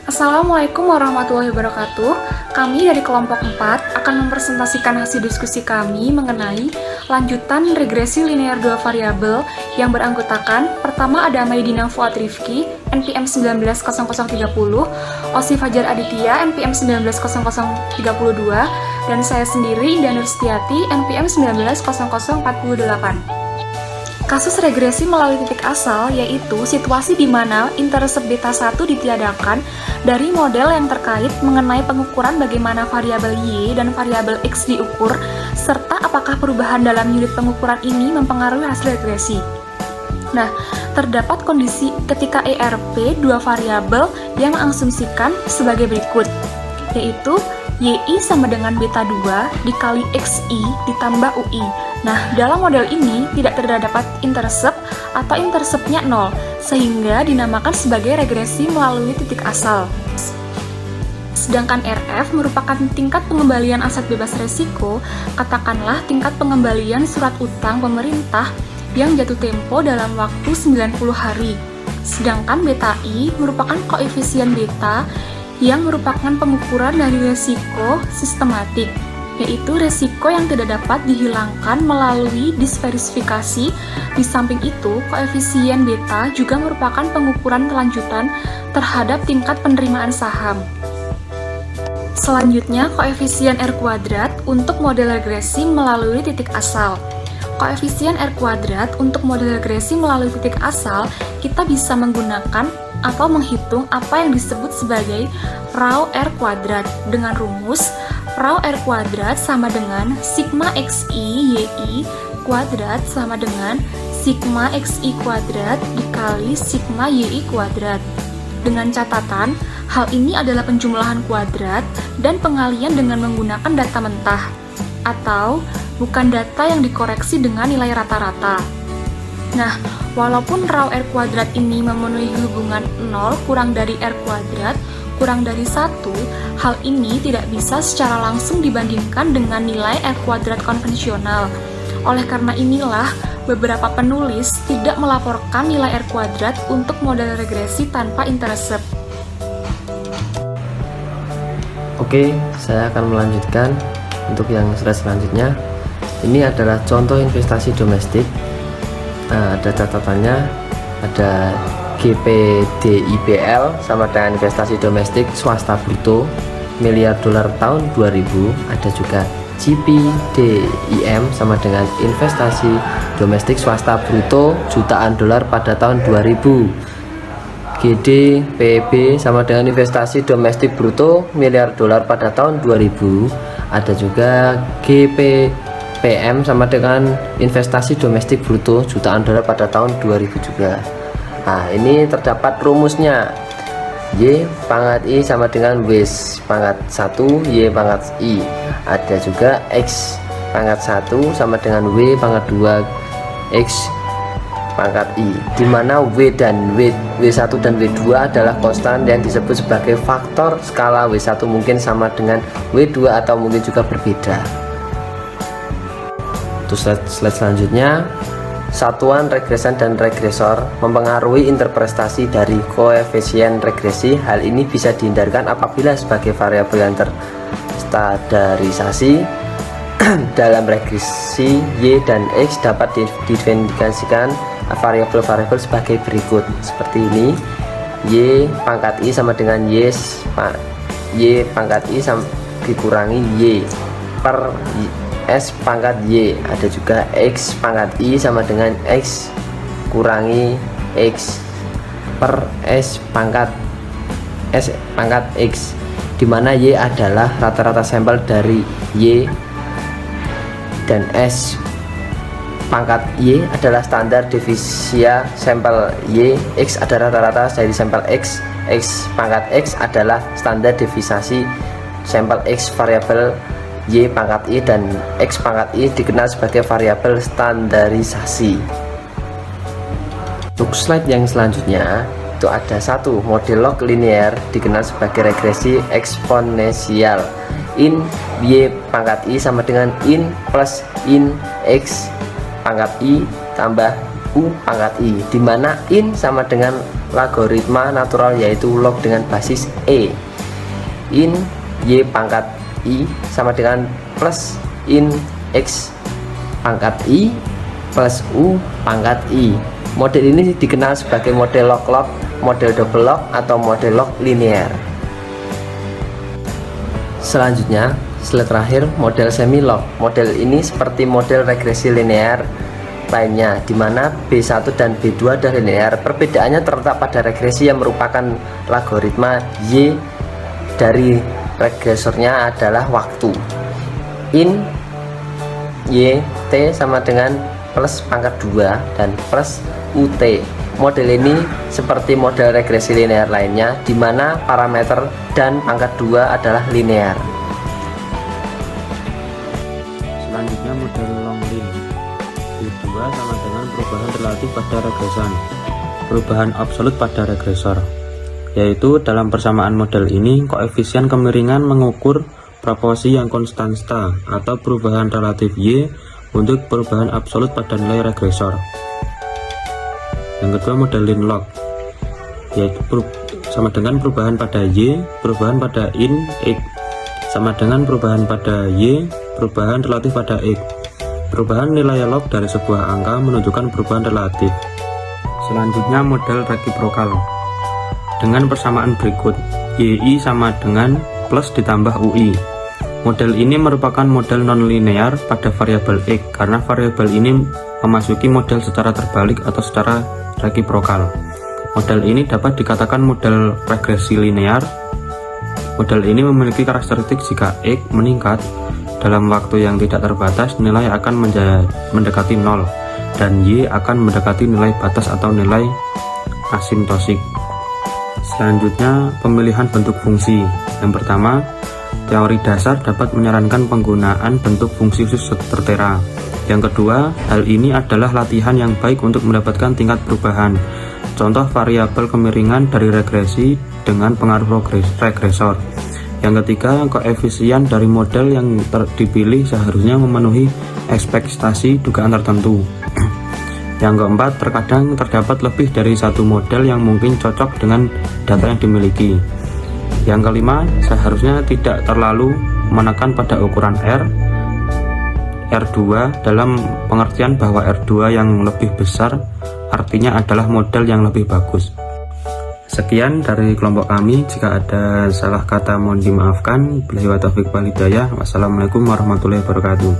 Assalamualaikum warahmatullahi wabarakatuh. Kami dari kelompok 4 akan mempresentasikan hasil diskusi kami mengenai lanjutan regresi linear dua variabel yang beranggotakan pertama ada Maidina Fuad Rifki, NPM 190030, Osi Fajar Aditya, NPM 190032, dan saya sendiri, Indah Nurstiati, NPM 190048. Kasus regresi melalui titik asal yaitu situasi di mana intercept beta 1 ditiadakan dari model yang terkait mengenai pengukuran bagaimana variabel Y dan variabel X diukur, serta apakah perubahan dalam unit pengukuran ini mempengaruhi hasil regresi. Nah, terdapat kondisi ketika ERP dua variabel yang mengasumsikan sebagai berikut, yaitu YI sama dengan beta 2 dikali XI ditambah UI. Nah, dalam model ini tidak terdapat intercept atau interceptnya 0, sehingga dinamakan sebagai regresi melalui titik asal. Sedangkan RF merupakan tingkat pengembalian aset bebas resiko, katakanlah tingkat pengembalian surat utang pemerintah yang jatuh tempo dalam waktu 90 hari. Sedangkan beta I merupakan koefisien beta yang merupakan pengukuran dari resiko sistematik, yaitu resiko yang tidak dapat dihilangkan melalui disversifikasi. Di samping itu, koefisien beta juga merupakan pengukuran kelanjutan terhadap tingkat penerimaan saham. Selanjutnya, koefisien R kuadrat untuk model regresi melalui titik asal. Koefisien R kuadrat untuk model regresi melalui titik asal kita bisa menggunakan atau menghitung apa yang disebut sebagai raw R kuadrat dengan rumus raw R kuadrat sama dengan sigma XI YI kuadrat sama dengan sigma XI kuadrat dikali sigma YI kuadrat. Dengan catatan, hal ini adalah penjumlahan kuadrat dan pengalian dengan menggunakan data mentah atau bukan data yang dikoreksi dengan nilai rata-rata. Nah, walaupun raw R kuadrat ini memenuhi hubungan 0 kurang dari R kuadrat kurang dari 1, hal ini tidak bisa secara langsung dibandingkan dengan nilai R kuadrat konvensional. Oleh karena inilah, beberapa penulis tidak melaporkan nilai R kuadrat untuk model regresi tanpa intercept. Oke, saya akan melanjutkan untuk yang slide selanjutnya. Ini adalah contoh investasi domestik. Ada catatannya, ada GPDIPL sama dengan investasi domestik swasta bruto miliar dolar tahun 2000. Ada juga GPDIM sama dengan investasi domestik swasta bruto jutaan dolar pada tahun 2000. GDPB sama dengan investasi domestik bruto miliar dolar pada tahun 2000. Ada juga GPPM sama dengan investasi domestik bruto jutaan dolar pada tahun 2000 juga. Nah, ini terdapat rumusnya. Y pangkat I sama dengan W pangkat 1 Y pangkat I. Ada juga X pangkat 1 sama dengan W pangkat 2 X pangkat I, di mana W1 dan W2 adalah konstan yang disebut sebagai faktor skala. W1 mungkin sama dengan W2 atau mungkin juga berbeda. Terus slide selanjutnya, satuan regresan dan regresor mempengaruhi interpretasi dari koefisien regresi. Hal ini bisa dihindarkan apabila sebagai variabel yang terstandarisasi dalam regresi Y dan X dapat didefinisikan variabel-variabel sebagai berikut, seperti ini. Y pangkat I sama dengan Y pangkat I dikurangi Y per S pangkat Y. Ada juga X pangkat I sama dengan X kurangi X per S pangkat X, di mana Y adalah rata-rata sampel dari Y dan S pangkat Y adalah standar divisia sampel Y. X adalah rata-rata dari sampel X. X pangkat X adalah standar divisasi sampel X. Variabel Y pangkat I dan X pangkat I dikenal sebagai variabel standarisasi. Untuk slide yang selanjutnya, itu ada satu model log linear dikenal sebagai regresi eksponensial. In Y pangkat I sama dengan in plus in X pangkat I tambah U pangkat I, di mana in sama dengan logaritma natural yaitu log dengan basis E. In Y pangkat I sama dengan plus in X pangkat I plus U pangkat I. Model ini dikenal sebagai model log-log, model double log, atau model log linear. Selanjutnya, slide terakhir, model semi-log. Model ini seperti model regresi linear lainnya, di mana B1 dan B2 adalah linear. Perbedaannya terletak pada regresi yang merupakan logaritma Y dari regresornya adalah waktu. In Y T sama dengan plus pangkat 2 dan plus UT. Model ini seperti model regresi linear lainnya, di mana parameter dan pangkat 2 adalah linear. Selanjutnya model long lin. B2 sama dengan perubahan relatif pada regresan, perubahan absolut pada regresor, yaitu dalam persamaan model ini koefisien kemiringan mengukur proporsi yang konstanta atau perubahan relatif Y untuk perubahan absolut pada nilai regresor. Yang kedua model lin log, yaitu sama dengan perubahan pada Y, perubahan pada in X, sama dengan perubahan pada Y, perubahan relatif pada X. Perubahan nilai log dari sebuah angka menunjukkan perubahan relatif. Selanjutnya model reciprocal. Dengan persamaan berikut, YI sama dengan plus ditambah UI. Model ini merupakan model nonlinear pada variabel X, karena variabel ini memasuki model secara terbalik atau secara reciprocal. Model ini dapat dikatakan model regresi linear. Model ini memiliki karakteristik jika X meningkat dalam waktu yang tidak terbatas, nilai akan mendekati 0 dan Y akan mendekati nilai batas atau nilai asimptosik. Selanjutnya pemilihan bentuk fungsi. Yang pertama, teori dasar dapat menyarankan penggunaan bentuk fungsi khusus tertera. Yang kedua, hal ini adalah latihan yang baik untuk mendapatkan tingkat perubahan. Contoh variabel kemiringan dari regresi dengan pengaruh regresor. Yang ketiga, koefisien dari model yang dipilih seharusnya memenuhi ekspektasi dugaan tertentu. Yang keempat, terkadang terdapat lebih dari satu model yang mungkin cocok dengan data yang dimiliki. Yang kelima, seharusnya tidak terlalu menekan pada ukuran R2 dalam pengertian bahwa R2 yang lebih besar artinya adalah model yang lebih bagus. Sekian dari kelompok kami. Jika ada salah kata mohon dimaafkan. Billahi wa taufiq wal hidayah. Wassalamualaikum warahmatullahi wabarakatuh.